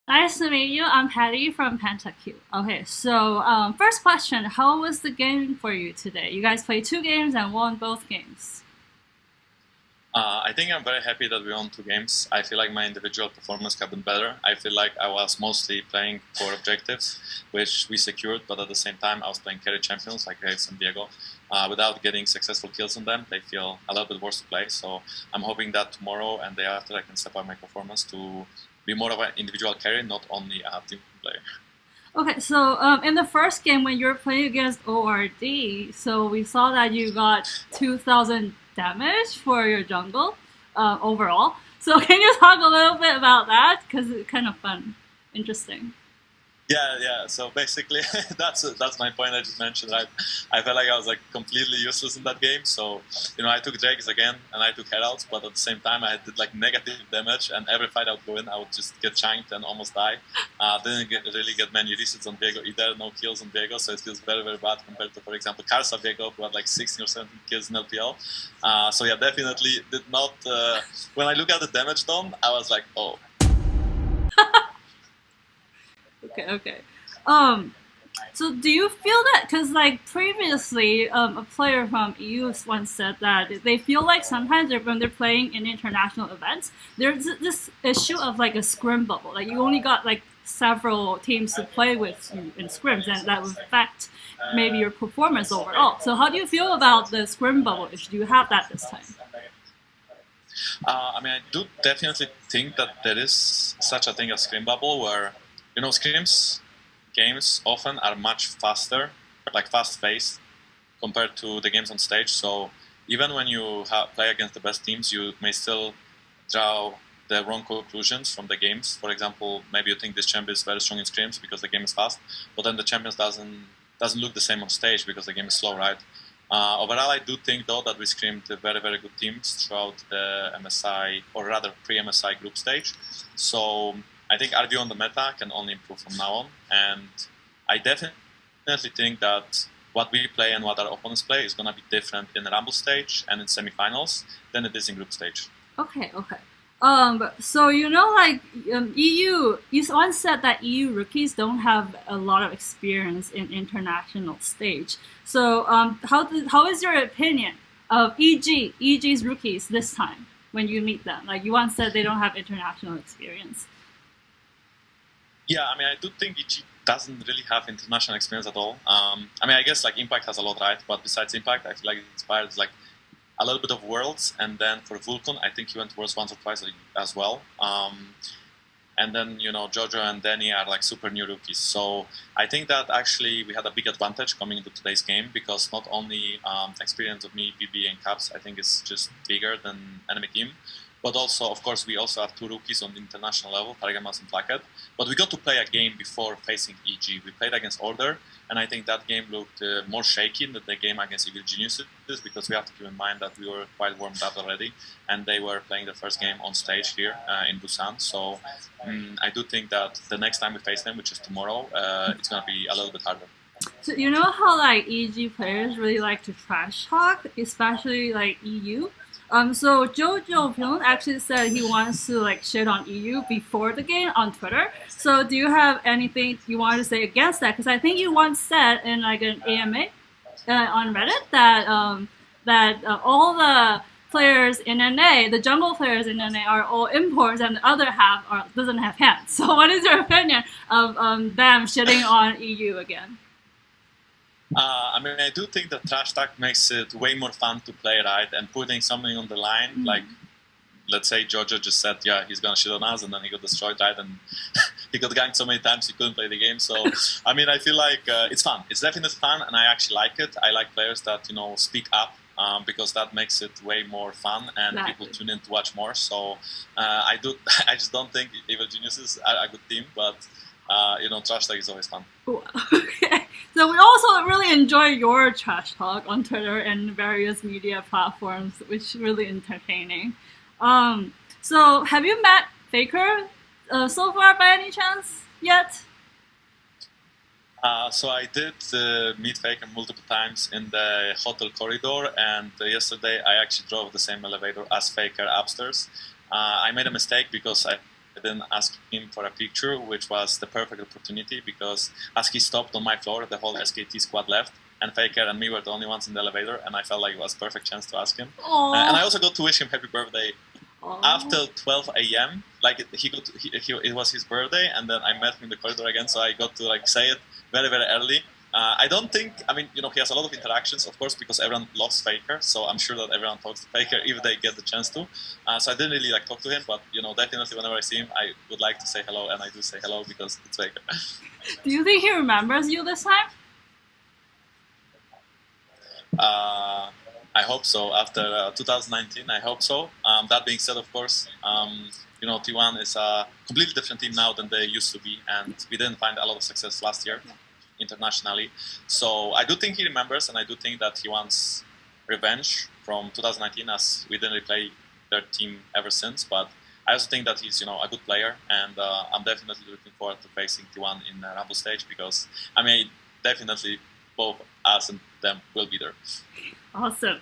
Nice to meet you. I'm Patty from PentaQ. Okay, so first question: how was the game for you today? You guys played two games and won both games. I think I'm very happy that we won two games. I feel like my individual performance could have been better. I feel like I was mostly playing for objectives, which we secured, but at the same time, I was playing carry champions like Graves and Diego. Without getting successful kills on them, they feel a little bit worse to play. So I'm hoping that tomorrow and the day after I can step up my performance to be more of an individual carry, not only a team player. Okay, so in the first game when you were playing against ORD, so we saw that you got 2,000 damage for your jungle overall. So can you talk a little bit about that? Because it's kind of fun, interesting. Yeah. So basically, that's my point I just mentioned. Right, I felt like I was like completely useless in that game. So I took Drakes again and I took Heralds, but at the same time, I did like negative damage, and every fight I would go in, I would just get chanked and almost die. Really get many resets on Viego either, no kills on Viego, so it feels very bad compared to, for example, Karsa Viego, who had like 16 or 17 kills in LPL. So yeah, definitely did not. When I look at the damage done, I was like, oh. Okay. Um, So do you feel that because like previously a player from EU once said that they feel like sometimes when they're playing in international events, there's this issue of like a scrim bubble. Like you only got like several teams to play with in scrims, and that would affect maybe your performance overall. So how do you feel about the scrim bubble issue? Do you have that this time? I mean, I do definitely think that there is such a thing as scrim bubble, where scrims games often are much faster, like fast paced, compared to the games on stage. So even when you play against the best teams, you may still draw the wrong conclusions from the games. For example, maybe you think this champion is very strong in scrims because the game is fast, but then the champions doesn't look the same on stage because the game is slow, right? Overall, I do think though that we scrimmed very good teams throughout the MSI, or rather pre-MSI group stage. So I think our view on the meta can only improve from now on, and I definitely think that what we play and what our opponents play is going to be different in the Rumble stage and in semifinals than it is in group stage. Okay. So like EU, you once said that EU rookies don't have a lot of experience in international stage. So, how is your opinion of EG's rookies this time when you meet them? Like you once said they don't have international experience. Yeah, I mean, I do think EG doesn't really have international experience at all. I mean, I guess like Impact has a lot, right? But besides Impact, I feel like it inspires like a little bit of Worlds, and then for Vulcan, I think he went to Worlds once or twice as well. And then Jojo and Danny are like super new rookies. So I think that actually we had a big advantage coming into today's game because not only experience of me, BB, and Caps, I think is just bigger than enemy team. But also, of course, we also have two rookies on the international level, Targamas and Flackhead. But we got to play a game before facing EG. We played against Order, and I think that game looked more shaky than the game against Evil Geniuses because we have to keep in mind that we were quite warmed up already, and they were playing the first game on stage here in Busan. So I do think that the next time we face them, which is tomorrow, it's going to be a little bit harder. So you know how like EG players really like to trash talk, especially like EU. So Jojo Pyun actually said he wants to like shit on EU before the game on Twitter. So do you have anything you want to say against that? Because I think you once said in like an AMA on Reddit that all the players in NA, the jungle players in NA, are all imports, and the other half doesn't have hands. So what is your opinion of them shitting on EU again? I mean, I do think that trash talk makes it way more fun to play, right? And putting something on the line, like let's say Jojo just said, yeah, he's gonna shit on us, and then he got destroyed, right? And he got ganked so many times he couldn't play the game. So, I mean, I feel like it's fun. It's definitely fun, and I actually like it. I like players that speak up. Because that makes it way more fun and Exactly. people tune in to watch more. So I just don't think Evil Geniuses are a good team, but trash talk is always fun. Cool. Okay. So we also really enjoy your trash talk on Twitter and various media platforms, which is really entertaining. So have you met Faker so far by any chance yet? So I did meet Faker multiple times in the hotel corridor, and yesterday I actually drove the same elevator as Faker upstairs. I made a mistake because I didn't ask him for a picture, which was the perfect opportunity because as he stopped on my floor, the whole SKT squad left, and Faker and me were the only ones in the elevator, and I felt like it was a perfect chance to ask him. And I also got to wish him happy birthday after 12 a.m. Like it was his birthday, and then I met him in the corridor again, so I got to like say it very, very early. I don't think, I mean, he has a lot of interactions, of course, because everyone loves Faker, so I'm sure that everyone talks to Faker if they get the chance to. So I didn't really like talk to him, but definitely whenever I see him, I would like to say hello, and I do say hello because it's Faker. Do you think he remembers you this time? I hope so. After 2019, I hope so. That being said, of course, T1 is a completely different team now than they used to be, and we didn't find a lot of success last year internationally. So I do think he remembers, and I do think that he wants revenge from 2019, as we didn't play their team ever since. But I also think that he's a good player, and I'm definitely looking forward to facing T1 in the Rumble stage because definitely both us and them will be there. Awesome.